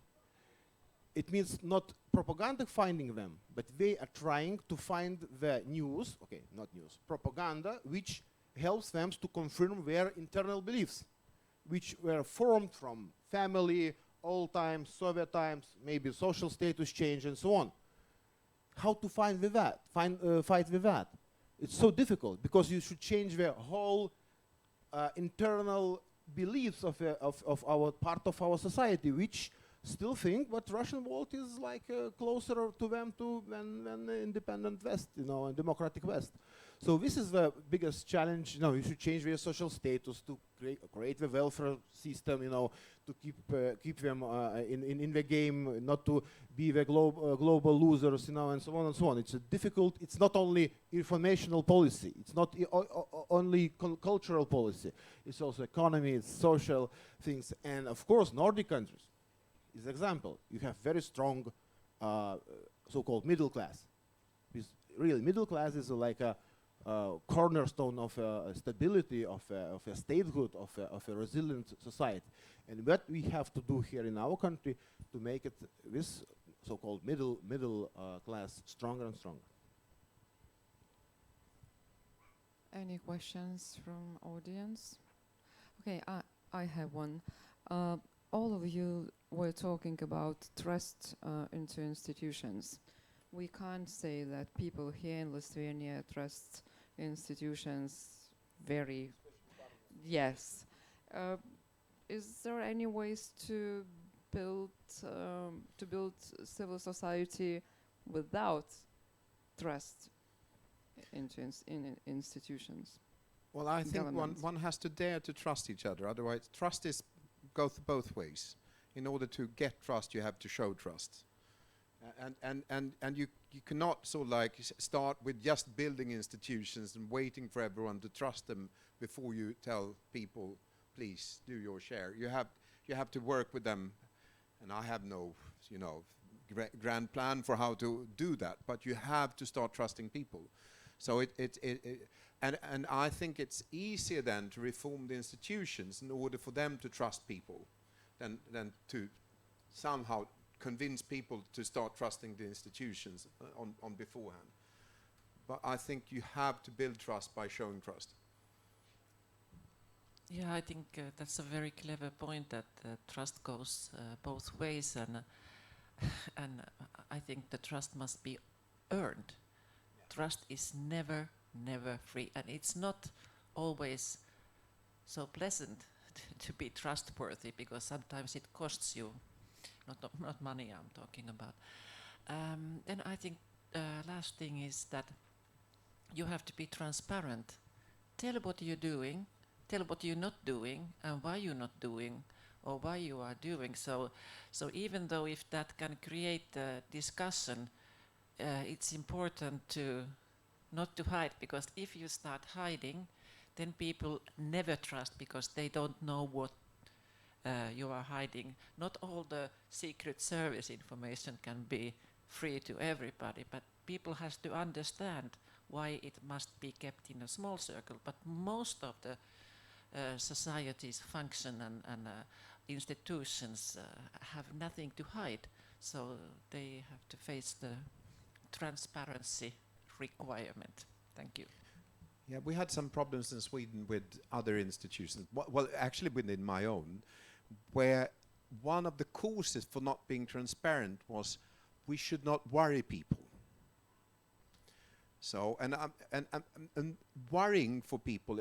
It means not propaganda finding them, but they are trying to find the news, okay, not news, propaganda, which helps them to confirm their internal beliefs, which were formed from family, old times, Soviet times, maybe social status change, and so on. How to fight with that? It's so difficult because you should change the whole internal beliefs of our part of our society, which still think that Russian world is like closer to them than the independent West, and democratic West. So this is the biggest challenge. You should change their social status to create the welfare system, to keep them in the game, not to be the global losers, and so on and so on. It's difficult. It's not only informational policy. It's not only cultural policy. It's also economy. It's social things, and of course, Nordic countries is an example. You have very strong so-called middle class. Because really, middle class is like a cornerstone of stability, of a statehood, of a resilient society. And what we have to do here in our country to make it this so-called middle class stronger and stronger. Any questions from audience? Okay, I have one. All of you were talking about trust into institutions, we can't say that people here in Lithuania trust institutions very. Yes. Is there any ways to build civil society without trust into institutions? Well, I think Governments. one has to dare to trust each other. Otherwise, trust is goes both ways. In order to get trust, you have to show trust. And you cannot sort of like start with just building institutions and waiting for everyone to trust them before you tell people, please do your share. You have to work with them, and I have no, grand plan for how to do that. But you have to start trusting people. So and I think it's easier then to reform the institutions in order for them to trust people, than to somehow convince people to start trusting the institutions on beforehand. But I think you have to build trust by showing trust. Yeah, I think that's a very clever point, that trust goes both ways, and I think the trust must be earned. Trust is never free, and it's not always so pleasant to be trustworthy, because sometimes it costs you, not money I'm talking about. Then I think last thing is that you have to be transparent. Tell what you're doing, tell what you're not doing, and why you're not doing, or why you are doing. So even though if that can create a discussion, it's important to not to hide, because if you start hiding, then people never trust, because they don't know what you are hiding. Not all the Secret Service information can be free to everybody, but people has to understand why it must be kept in a small circle. But most of the society's function and institutions have nothing to hide, so they have to face the transparency requirement. Thank you. Yeah, we had some problems in Sweden with other institutions. Well, actually within my own, where one of the causes for not being transparent was we should not worry people. So, and worrying for people,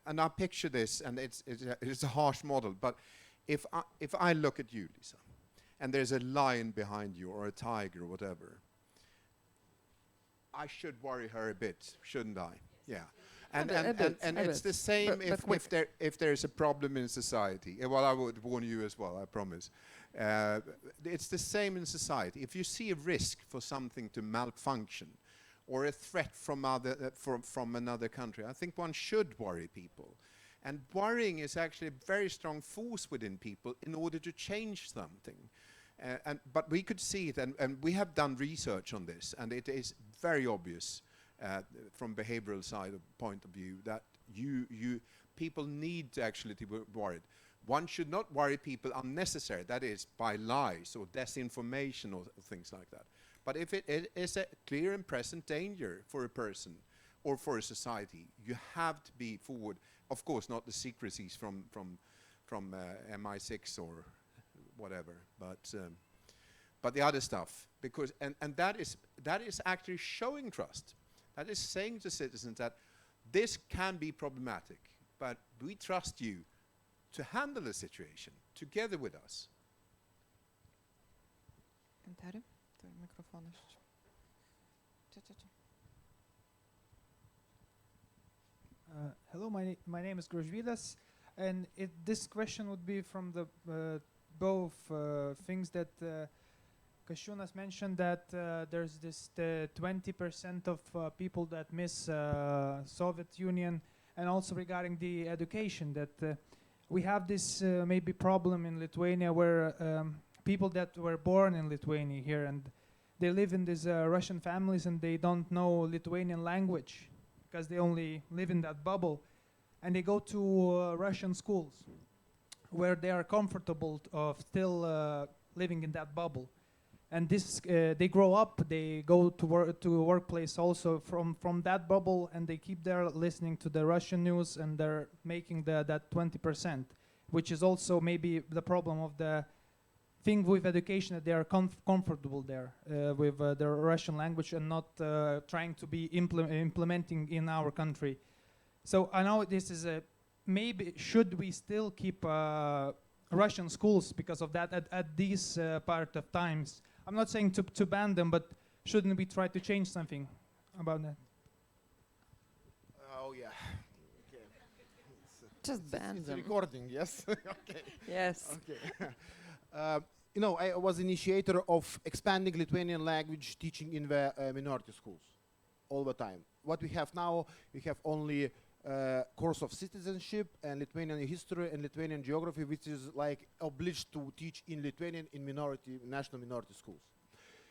and I picture this, and it's a harsh model, but if I look at you, Lisa, and there's a lion behind you, or a tiger, or whatever, I should worry her a bit, shouldn't I? Yeah. And it's the same if there's a problem in society. Well, I would warn you as well, I promise. It's the same in society. If you see a risk for something to malfunction, or a threat from another country, I think one should worry people. And worrying is actually a very strong force within people in order to change something. But we could see it, and we have done research on this, and it is very obvious from behavioral side of point of view that people need to actually be worried. One should not worry people unnecessary, that is by lies or disinformation or things like that. But if it is a clear and present danger for a person or for a society, you have to be forward. Of course, not the secrecies from MI6 or whatever, but the other stuff, because and that is actually showing trust. That is saying to citizens that this can be problematic, but we trust you to handle the situation together with us. Gintarė, turi mikrofoną. Čia. Hello, my name is Grožvydas, and this question would be from the both things that Kasčiūnas mentioned, that there's this 20% of people that miss Soviet Union, and also regarding the education, that we have this maybe problem in Lithuania where people that were born in Lithuania here, and they live in these Russian families, and they don't know Lithuanian language because they only live in that bubble, and they go to Russian schools where they are comfortable of still living in that bubble. And this, they grow up, they go to a workplace also from that bubble, and they keep there listening to the Russian news, and they're making that 20%, which is also maybe the problem of the think with education that they are comfortable there with their Russian language and not trying to be implementing in our country. So I know this is a maybe should we still keep Russian schools because of that at these part of times? I'm not saying to ban them, but shouldn't we try to change something about that? Oh yeah. Okay. Just ban It's them. recording, yes. Okay. Yes. Okay. You know, I was initiator of expanding Lithuanian language teaching in the minority schools all the time. What we have now, we have only course of citizenship and Lithuanian history and Lithuanian geography, which is like obliged to teach in Lithuanian in national minority schools.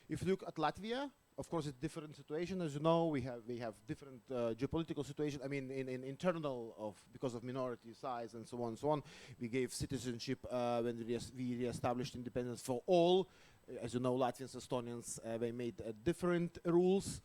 If you look at Latvia, of course, it's different situation. As you know, we have different geopolitical situation. I mean, in internal because of minority size and so on and so on. We gave citizenship when we re-established independence for all. As you know, Latvians, Estonians, they made different rules.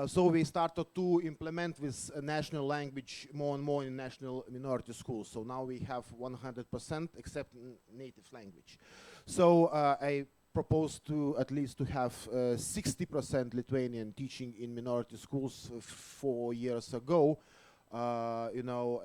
So we started to implement this national language more and more in national minority schools. So now we have 100% except native language. So I propose to at least to have 60% Lithuanian teaching in minority schools 4 years ago. You know,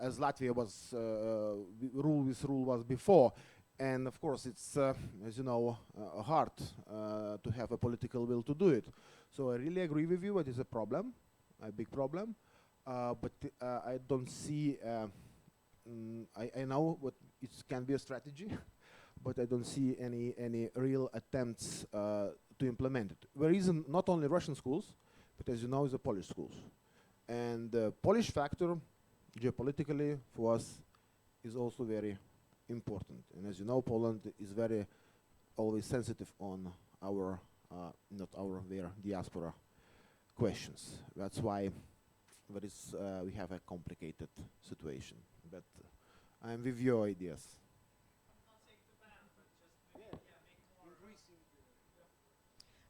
as Latvia was this rule was before. And of course, it's, as you know, hard to have a political will to do it. So I really agree with you, it is a problem, a big problem. But I don't see, I know what it can be a strategy, but I don't see any real attempts to implement it. The reason, not only Russian schools, but as you know, is the Polish schools. And the Polish factor, geopolitically, for us, is also very important. And as you know, Poland is very always sensitive on our, their diaspora questions. That's why there is, we have a complicated situation. But I'm with your ideas.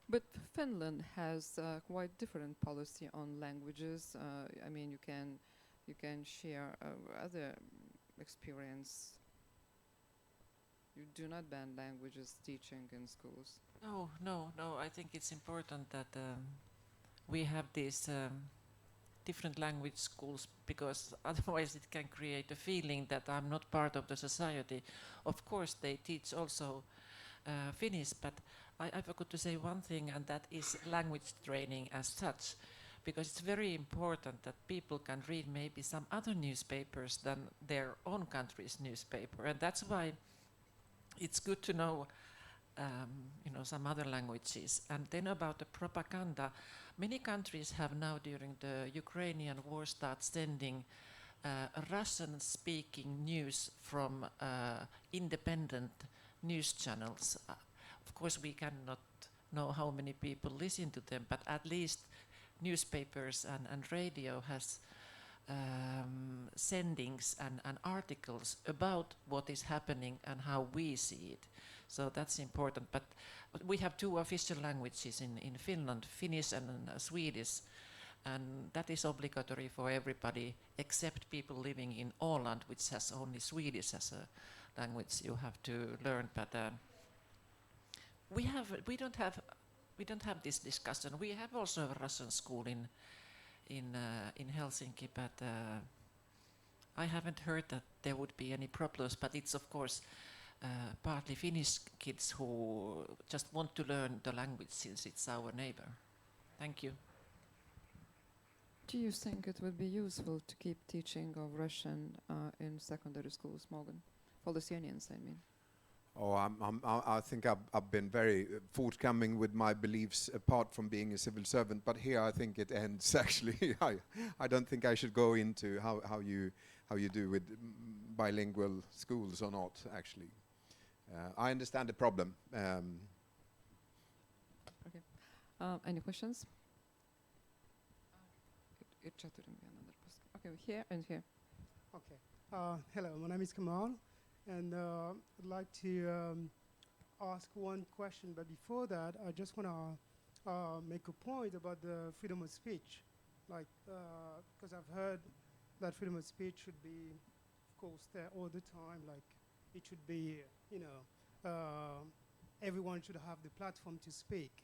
But Finland has quite different policy on languages. I mean, you can share other experience. You do not ban languages teaching in schools. No. I think it's important that we have these different language schools, because otherwise it can create a feeling that I'm not part of the society. Of course, they teach also Finnish, but I forgot to say one thing, and that is language training as such, because it's very important that people can read maybe some other newspapers than their own country's newspaper, and that's why it's good to know, some other languages. And then about the propaganda, many countries have now, during the Ukrainian war, started sending Russian-speaking news from independent news channels. Of course, we cannot know how many people listen to them, but at least newspapers and radio has sendings and articles about what is happening and how we see it. So that's important. But we have two official languages in Finland, Finnish and Swedish, and that is obligatory for everybody except people living in Åland, which has only Swedish as a language you have to learn. But we don't have this discussion. We have also a Russian school in Helsinki, but I haven't heard that there would be any problems. But it's of course partly Finnish kids who just want to learn the language since it's our neighbor. Thank you. Do you think it would be useful to keep teaching of Russian in secondary schools, Morgan? For Lithuanians, I mean. Oh, I think I've been very forthcoming with my beliefs apart from being a civil servant, but here I think it ends actually. I don't think I should go into how you do with bilingual schools or not, actually. I understand the problem. Okay. Any questions? Okay, here and here. Okay. Hello, my name is Kamal, and I'd like to ask one question. But before that, I just want to make a point about the freedom of speech. Like, because I've heard that freedom of speech should be, of course, there all the time. Like, it should be, everyone should have the platform to speak.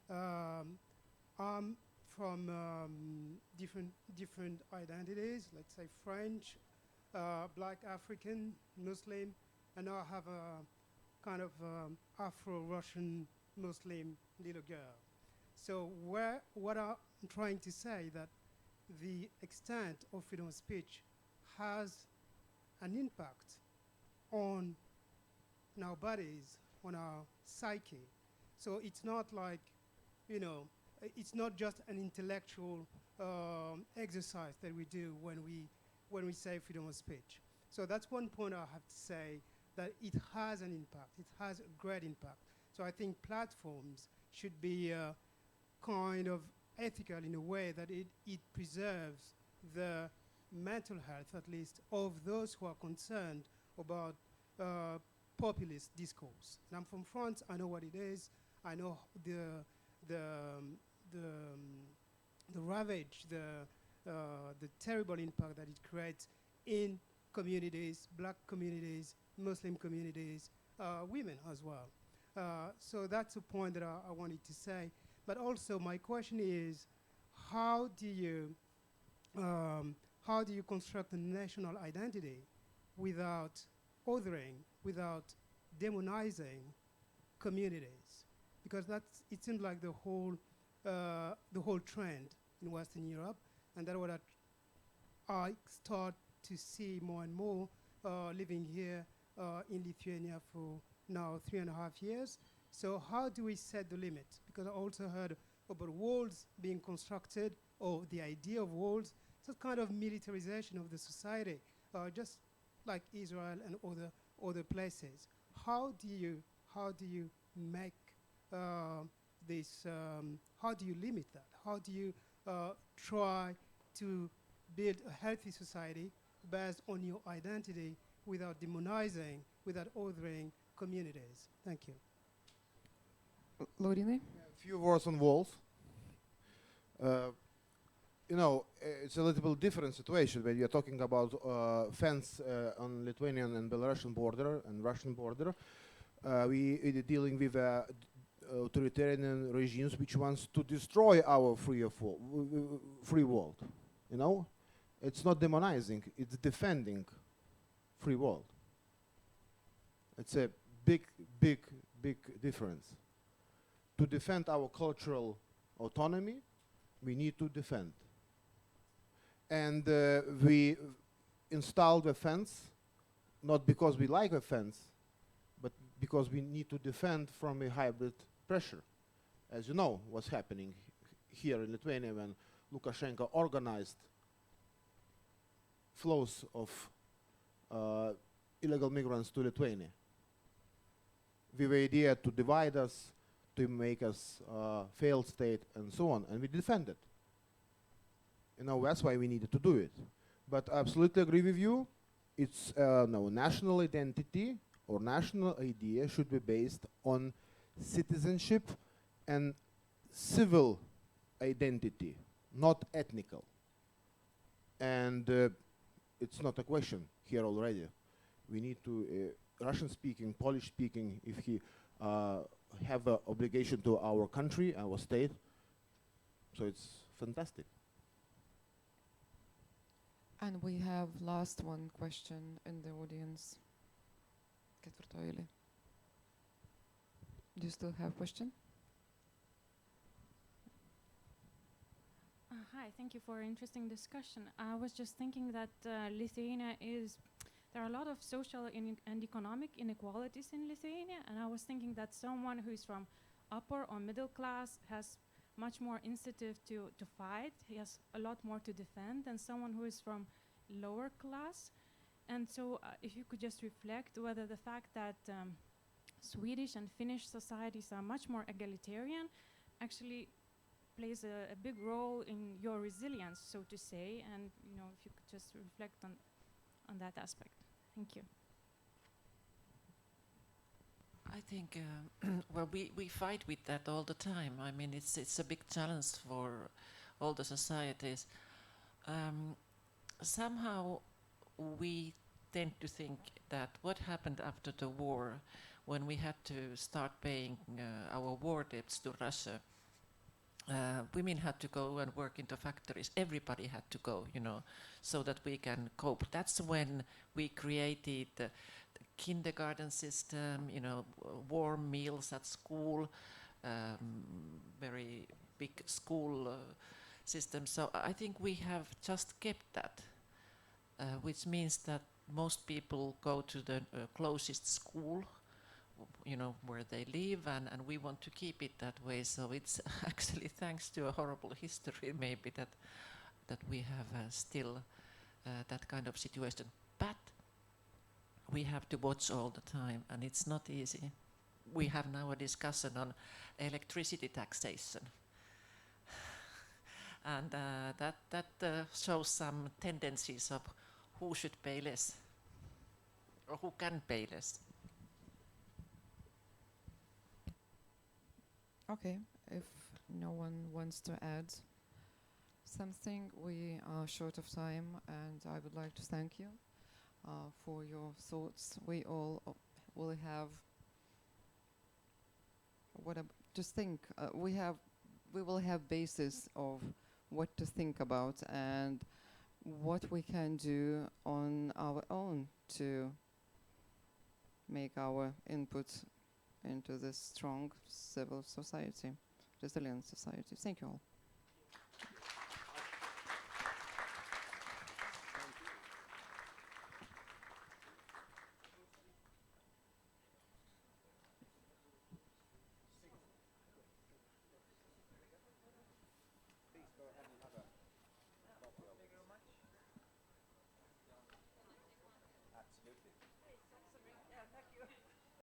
I'm from different identities, let's say French, Black African, Muslim, and now I have a kind of Afro-Russian Muslim little girl. So what I'm trying to say that the extent of freedom of speech has an impact on our bodies, on our psyche. So it's not like, it's not just an intellectual exercise that we do when we say freedom of speech. So that's one point I have to say, that it has an impact. It has a great impact. So I think platforms should be kind of ethical in a way that it preserves the mental health, at least, of those who are concerned about populist discourse. And I'm from France. I know what it is. I know the ravage, the terrible impact that it creates in communities, Black communities, Muslim communities, women as well. So that's a point that I wanted to say. But also my question is, how do you construct a national identity without othering, without demonizing communities? Because it seems like the whole trend in Western Europe, and that's what I start to see more and more living here in Lithuania for now 3.5 years. So how do we set the limit? Because I also heard about walls being constructed, or the idea of walls. It's a kind of militarization of the society, just like Israel and other places. How do you make this? How do you limit that? How do you try to build a healthy society based on your identity without demonizing, without othering communities? Thank you. Laurynai? A few words on walls. It's a little bit different situation when you're talking about fence on Lithuanian and Belarusian border and Russian border. We are dealing with authoritarian regimes which wants to destroy our free world. It's not demonizing; it's defending free world. It's a big difference. To defend our cultural autonomy, we need to defend. And we installed a fence, not because we like a fence, but because we need to defend from a hybrid pressure. As you know, what's happening here in Lithuania when Lukashenko organized flows of illegal migrants to Lithuania, with the idea to divide us, to make us a failed state, and so on, and we defended. That's why we needed to do it. But I absolutely agree with you. It's national identity or national idea should be based on citizenship and civil identity, not ethnical. And it's not a question here already. We need to Russian-speaking, Polish-speaking, if he have an obligation to our country, our state. So it's fantastic. And we have last one question in the audience. Ketvirtoji eilė. Do you still have question? Hi, thank you for an interesting discussion. I was just thinking that Lithuania there are a lot of social and economic inequalities in Lithuania, and I was thinking that someone who is from upper or middle class has much more incentive to fight. He has a lot more to defend than someone who is from lower class. And so if you could just reflect whether the fact that Swedish and Finnish societies are much more egalitarian actually plays a big role in your resilience, so to say, and if you could just reflect on that aspect. Thank you. I think, well, we fight with that all the time. I mean, it's a big challenge for all the societies. Somehow we tend to think that what happened after the war when we had to start paying our war debts to Russia, women had to go and work into factories. Everybody had to go, you know, so that we can cope. That's when we created the kindergarten system, you know, warm meals at school, very big school system. So I think we have just kept that, which means that most people go to the closest school, you know, where they live, and we want to keep it that way. So it's actually thanks to a horrible history maybe that we have still that kind of situation. But we have to watch all the time, and it's not easy. We have now a discussion on electricity taxation. And that shows some tendencies of who should pay less, or who can pay less. Okay, if no one wants to add something, we are short of time, and I would like to thank you for your thoughts. We all will have just think. We will have basis of what to think about and what we can do on our own to make our input into this strong civil society, resilient society. Thank you all.